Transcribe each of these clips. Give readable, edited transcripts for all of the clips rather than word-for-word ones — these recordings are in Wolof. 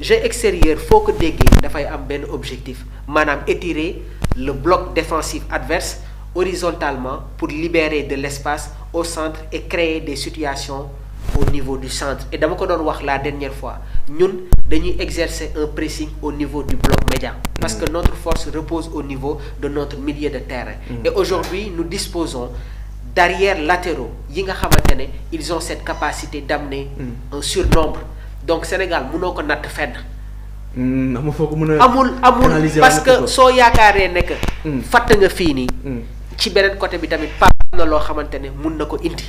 jeu extérieur faut que déggee dafay am benn objectif maanaam étirer le bloc défensif adverse horizontalement pour libérer de l'espace au centre et créer des situations au niveau du centre. Et dama ko doon wax la dernière fois ñun dañuy exercer un pressing au niveau du bloc médian parce que notre force repose au niveau de notre milieu de terrain. Et aujourd'hui nous disposons d'arrières latéraux yi nga xamante ne ils ont cette capacité d'amener un surnombre. Donc Sénégal mënoo ko natt fenn. amul parce que soo yaakaaree ne que fatt nga fii nii ci beneen côté bi tamit pas am na loo xamante ne mun na ko indi.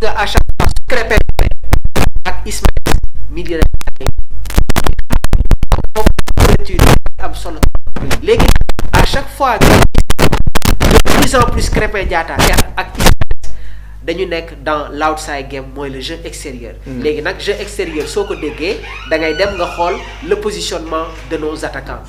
nga à chaque fois su Krépin ak Ismaïla milieu de am solo léegi à chaque fois de plus en plus Krépin Diatta ak dañu nekk dans l'outside game mooy le jeu extérieur. léegi nag jeu extérieur soo ko déggee da ngay dem nga xool le positionnement de nos attaquants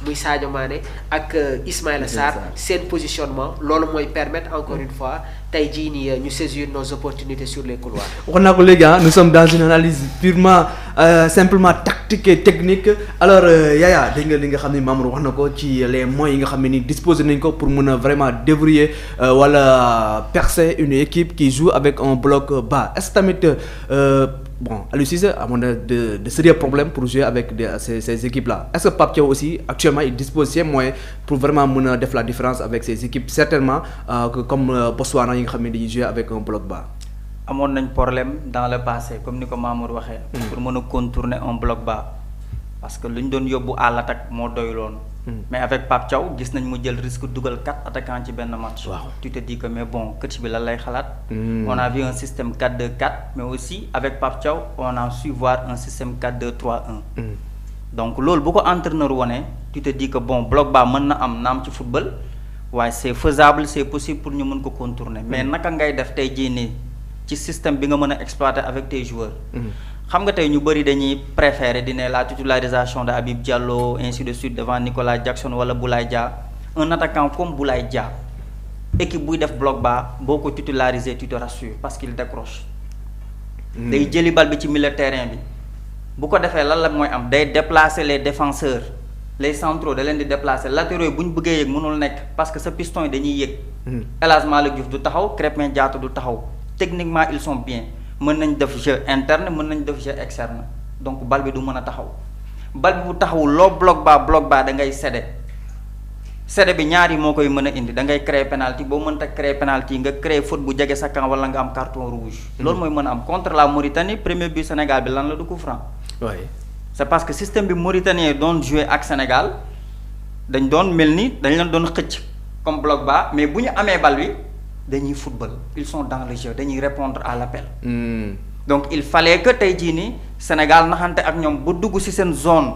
muy Sadio Mané ak Ismaïla Sarr seen positionnement loolu mooy permettre encore une fois tey jii nii ñu saisir nos opportunités sur les couloirs. wax naa ko léegi nous sommes dans une analyse purement simplement tactique et technique alors Yaya dégg nga li nga xam ne Mamour wax na ko ci les moyens yi nga xam ne ni disposer nañ ko pour mën a vraiment déverrouiller wala percer une équipe qui joue avec un bloc bas est-ce que tamit bon Aliou Cissé amoon na de sérieux problèmes pour jouer avec ces équipes là est-ce que Pape Thiaw aussi actuellement il dispose ses moyens pour vraiment mën a def la différence avec ces équipes certainement que comme Botswana yi nga xam ne dañuy jouer avec un bloc bas. amoon nañ problème dans le passé comme ni ko Mamour waxee. pour mën a contourner un bloc bas parce que lu ñu doon yóbbu à l'attaque moo doyloon. mais avec Pape Thiaw gis nañ mu jël risque dugal 4 attaquants ci benn match. waaw tu te dis que mais bon coach bi lan lay xalaat. on a vu un système 4-2-4 mais aussi avec Pape Thiaw on a su voir un système 4-2-3-1. donc loolu bu ko entraîneur wone tu te dis que bon bloc bas mën na am naam ci football waaye c'est faisable c'est possible pour ñu mën ko contourner mais naka ngay def tey jii nii ci système bi nga mën a exploiter avec tes joueurs. xam nga tey ñu bëri dañuy préférer di ne la titularisation de Habib Diallo ainsi de suite devant Nicolas Jackson wala Boulaye Dia un attaquant comme Boulaye Dia équipe buy def bloc bas boo ko titulariser tu te rassures parce qu'il décroche. day jëli bal bi ci milieu terrain bi bu ko defee lan la mooy am day déplacer les défenseurs les centraux da leen di déplacer latéraux yi bu ñu bëggee yëg mënul nekk parce que sa piston yi dañuy yëg. El Hadji Malick Diouf du taxaw Krépin Diatta du taxaw techniquement ils sont bien. mën nañ def jeu interne mën nañ def jeu externe donc bal bi du mën a taxaw bal bi bu taxawul loo bloc bas da ngay cédé bi ñaar yi moo koy mën a indi da ngay créer penalty boo mënta créer penalty nga créer faute bu jege sa camp wala nga am carton rouge. loolu mooy mën a am contre la Mauritanie premier but Sénégal bi lan la du coup franc. oui c'est parce que système bi mauritanien doon jouer ak Sénégal dañ doon mel ni dañ leen doon xëcc comme bloc bas mais bu ñu amee bal bi. dañuy football ils sont dans le jeu dañuy répondre à l'appel. donc il fallait que tey jii nii Sénégal naxante ak ñoom ba dugg ci seen zone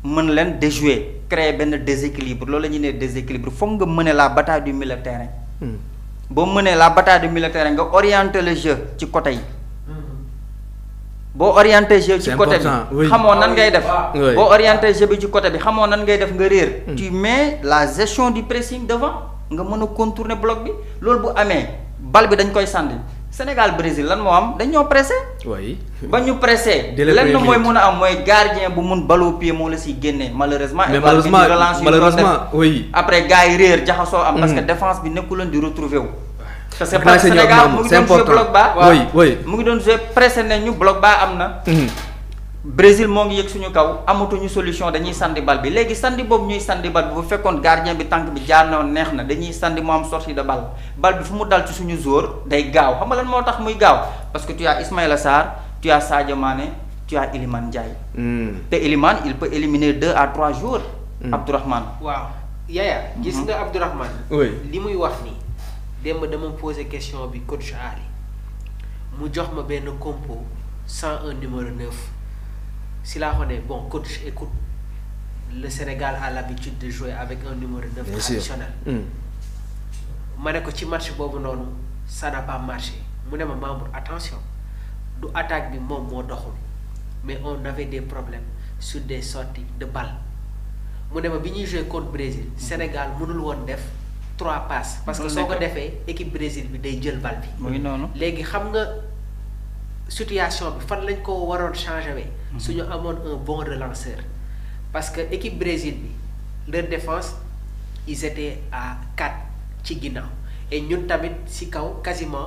mën leen déjouer créer benn déséquilibre loolu la ñuy ne déséquilibre foog nga mëne la bataille du milieu de terrain. boo mënee la bataille du milieu de terrain nga orienter le jeu ci côté yi. boo orienter jeu ci côté bi xamoo nan ngay def. boo orienter jeu bi ci côté bi xamoo nan ngay def nga réer. tu mets la gestion du pressing devant. nga mën a contourner bloc bi loolu bu amee bal bi dañ koy sànni Sénégal Brésil lan moo am dañ ñoo pressé. oui ba ñu pressé. lenn mooy mun a am mooy gardien bu mun balu pied moo la siy génnee malheureusement. mais malheureusement oui. après gars yi réer jaxasoo am. parce que défense bi nekkuloon di retrouver wu. te c'est parce que Sénégal mu ngi doon jouer bloc bas. mu ngi doon jouer pressé nañ ñu bloc bas am na. Brésil moo ngi yëg suñu kaw amatuñu solution dañuy sandi bal bi léegi sandi boobu ñuy sandi bal bi bu fekkoon gardien bi tànk bi jaar na neex na dañuy sandi mu am sortie de balle bal bi fu mu dal ci suñu joueur day gaaw xam nga lan moo tax muy gaaw parce que tu as Ismaïla Sarr tu as Sadio Mané tu as Iliman Ndiaye. te Iliman il peut éliminer 2 à 3 jours. Abdourahmane. waaw Yaya gis nga Abdourahmane. oui li muy wax nii démb dama poser question bi coach Ali mu jox ma benn compo 101 numéro 9. si laa xoolee bon coach écoute le Sénégal a l'habitude de jouer avec un numéro 9 traditionnel. ma ne ko ci match boobu noonu ça n'a pas marché mu ne ma Mamour attention du attaque bi moom moo doxul mais on avait des problèmes sur des sorties de balle mu ne ma bi ñuy jouer contre Brésil Sénégal mënul woon def 3 passes. parce que soo ko defee équipe Brésil bi day jël balle bi. muy noonu léegi xam nga situation bi fan lañ ko waroon changer wee suñu amoon un bon relanceur parce que équipe Brésil bi leur défense ils étaient à 4 ci ginnaaw et ñun tamit si kaw quasiment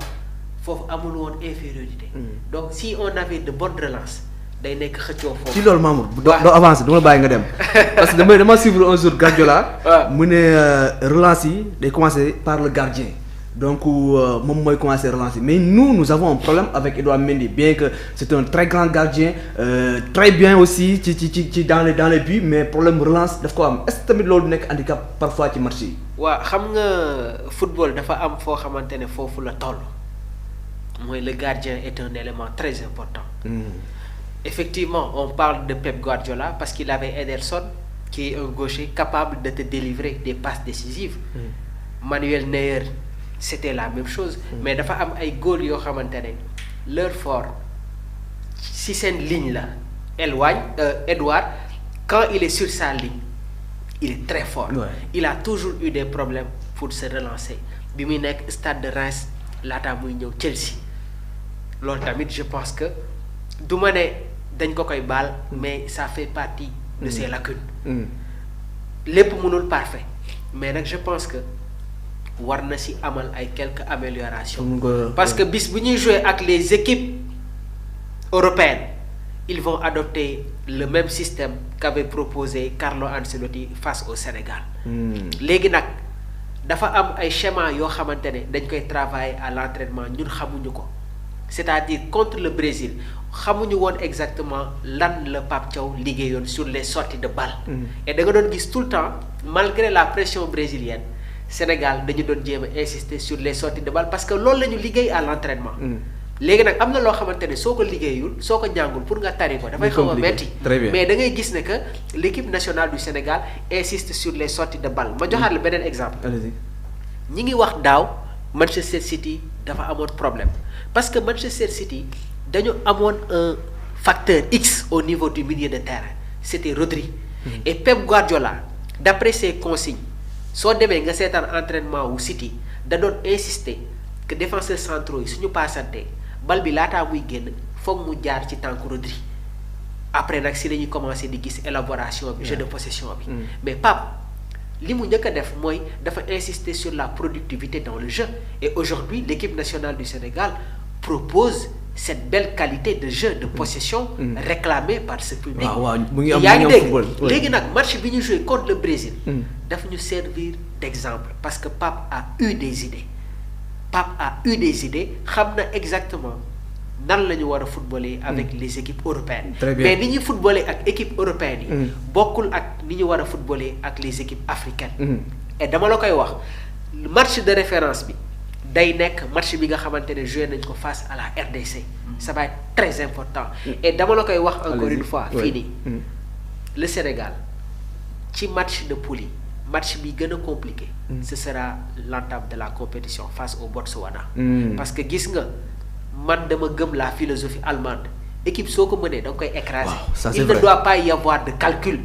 foofu amul woon infériorité donc si on avait de bonnes relances day nekk xëccoo foofu. ci loolu Mamour doo avancé du ma bàyyi nga dem parce que dama suivre un jour Guardiola mu ne relance yi day commencer par le gardien donc moom mooy commencer relancer mais nous avons un problème avec Edouard Mendy bien que c'est un très grand gardien très bien aussi ci dans les buts mais problème relance daf ko am est-ce que tamit loolu nekk handicap parfois ci match yi. waaw xam nga football dafa am foo xamante ne foofu la toll mooy le gardien est un élément très important. Effectivement on parle de Pep Guardiola parce qu'il avait Ederson qui est un gaucher capable de te délivrer des passes décisives. Manuel Neuer c'était la même chose. mais dafa am ay góol yoo xamante ne leur fort si seen ligne la Edouard quand il est sur sa ligne il est très fort. Il a toujours eu des problèmes pour se relancer bi muy nekk Stade de Reims laataa muy ñëw Chelsea loolu tamit je pense que du ma ne dañ ko koy baal mais ça fait partie de ses lacunes. lépp mënul parfait mais nag je pense que war na si amal ay quelques améliorations. parce que bis bu ñuy jouer ak les équipes européennes ils vont adopter le même système qu'avait proposé Carlo Ancelotti face au Sénégal. léegi nag dafa am ay schéma yoo xamante ne dañ koy travailler à l'entraînement ñun xamuñu ko c'est-à-dire contre le Brésil xamuñu woon exactement lan la Pape Thiaw liggéeyoon sur les sorties de balle. et da nga doon gis tout le temps malgré la pression brésilienne Sénégal dañu doon jéem a insister sur les sorties de balle parce que loolu la ñu liggéey à l'entraînement. léegi nag am na loo xamante ne soo ko liggéeyul soo ko jàngul pour nga tari ko dafay xaw a metti mais da ngay gis ne que l'équipe nationale du Sénégal insiste sur les sorties de balle ma joxaat la beneen exemple. ñi ngi wax daaw Manchester City dafa amoon problème parce que Manchester City dañu amoon un facteur X au niveau du milieu de terrain c'était Rodri. et Pep Guardiola d'après ses consignes soo demee nga seetaan entraînement wu City da doon insister que défenseurs centraux yi suñu paasante bal bi laataa muy génn foog mu jaar ci tànku Rodri après nag si la ñuy commencer di gis élaboration bi jeu de possession bi. mais Pape li mu njëkk a def mooy dafa insister sur la productivité dans le jeu et aujourd'hui l'équipe nationale du Sénégal propose cette belle qualité de jeu de possession réclamée par ce public. yaa ngi dégg léegi nag match bi ñu joué contre le Brésil daf ñu servir d'exemple parce que Pape a eu des idées xam na exactement nan la ñu war a footballer avec les équipes européennes. mais ni ñuy footballer ak équipe européenne yi bokkul ak ni ñu war a footballer ak les équipes africaines. et dama la koy wax match de référence bi day nekk match bi nga xamante ne joué nañ ko face à la RDC. ça va être très important. et dama la koy wax encore une fois fii nii le Sénégal ci match de poule yi match bi gën a compliqué. ce sera l'entame de la compétition face au Botswana. parce que gis nga man dama gëm la philosophie allemande équipe soo ko mënee da nga koy écraser. il ne doit pas y avoir de calcul.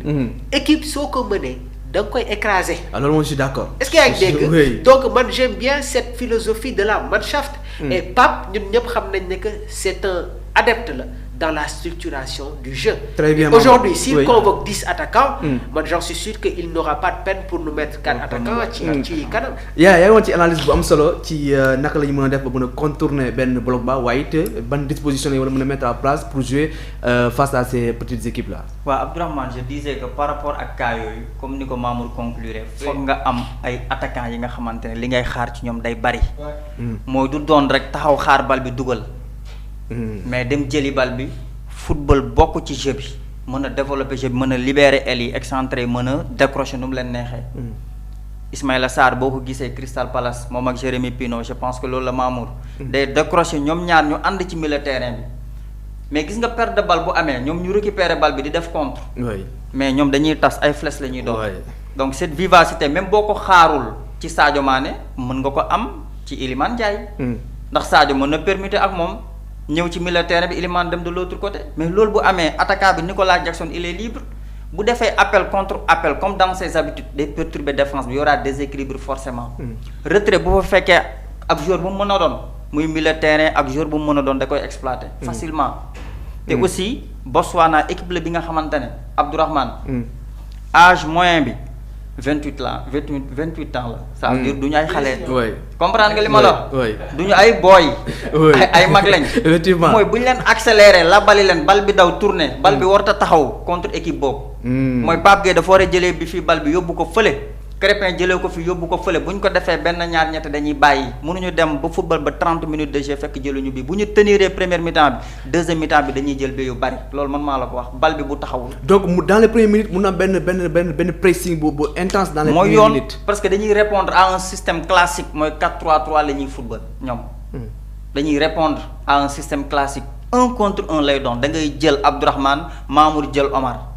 équipe soo ko mënee da nga koy écraser. alors moi je suis d'accord. est-ce que yaa ngi dégg donc man j'aime bien cette philosophie de la Mannschaft. et Pape ñun ñëpp xam nañ ne que c'est un adepte la dans la structuration du jeu. Très bien. Aujourd'hui, s'il convoque 10 attaquants, moi j'en suis sûr qu'il n'aura pas de peine pour nous mettre 4 attaquants ci kanam. yaa ngi woon ci analyse bu am solo ci naka la ñu mën a def ba mën a contourner benn bloc bas waaye it ban disposition la ñu war a mën a mettre en place pour jouer face à ces petites équipes là. waaw Abdourahmane je disais que par rapport ak cas yooyu comme ni ko Mamour conclure foog nga am ay attaquants yi nga xamante ne li ngay xaar ci ñoom day bari. mooy du doon rek taxaw xaar bal bi dugal. mais dem jëli bal bi football bokk ci jeu bi mën a développer jeu bi mën a libérer ailes yi excentré mën a décrocher nu mu leen neexee. Ismaïla Sarr boo ko gisee Crystal Palace moom ak Jérémy Pino je pense que loolu la Mamour. day décrocher ñoom ñaar ñu ànd ci milieu terrain bi mais gis nga perte de balle bu amee ñoom ñu récupérer balle bi di def contre. mais ñoom dañuy tas ay flèches la ñuy doon. donc cette vivacité même boo ko xaarul ci Sadio Mané mën nga ko am ci Iliman Ndiaye. ndax Sadio mën na permettre ak moom. ñëw ci milieu terrain bi Iliman dem de l'autre côté mais loolu bu amee attaquant bi Nicolas Jackson il est libre bu defee appel contre appel comme dans ses habitudes day perturber défense bi y aura déséquilibre forcément. retrait bu fa fekkee ak joueur bu mu mën a doon muy milieu terrain ak joueur bu mu mën a doon da koy exploiter facilement. te aussi Botswana équipe la bi nga xamante ne Abdourahmane âge moyen bi 28 la 28 ans la. ça veut dire du ñu ay xale. comprendre nga li ma la du ñu ay booy. ay mag lañ. effectivement mooy bu ñu leen accéléré la bali leen bal bi daw tourné bal bi warut a taxaw contre équipe boobu. mooy Pape Gueye dafa war a jëlee bi fii bal bi yóbbu ko fële. Crépin jëlee ko fi yóbbu ko fële bu ñu ko defee benn ñaar ñett dañuy bàyyi mënuñu dem ba football ba 30 minutes de jeu fekk jëluñu bi bu ñu teniree première mi-temps bi deuxième mi-temps bi dañuy jël bi yu bari loolu man maa la ko wax bal bi bu taxawul. donc dans les premières minutes mun na benn pressing bu intense. dans les premières minutes mooy yoon parce que dañuy répondre à un système classique mooy 4-3-3 la ñuy football ñoom. dañuy répondre à un système classique 1 contre 1 lay doon da ngay jël Abdourahmane Mamour jël Omar.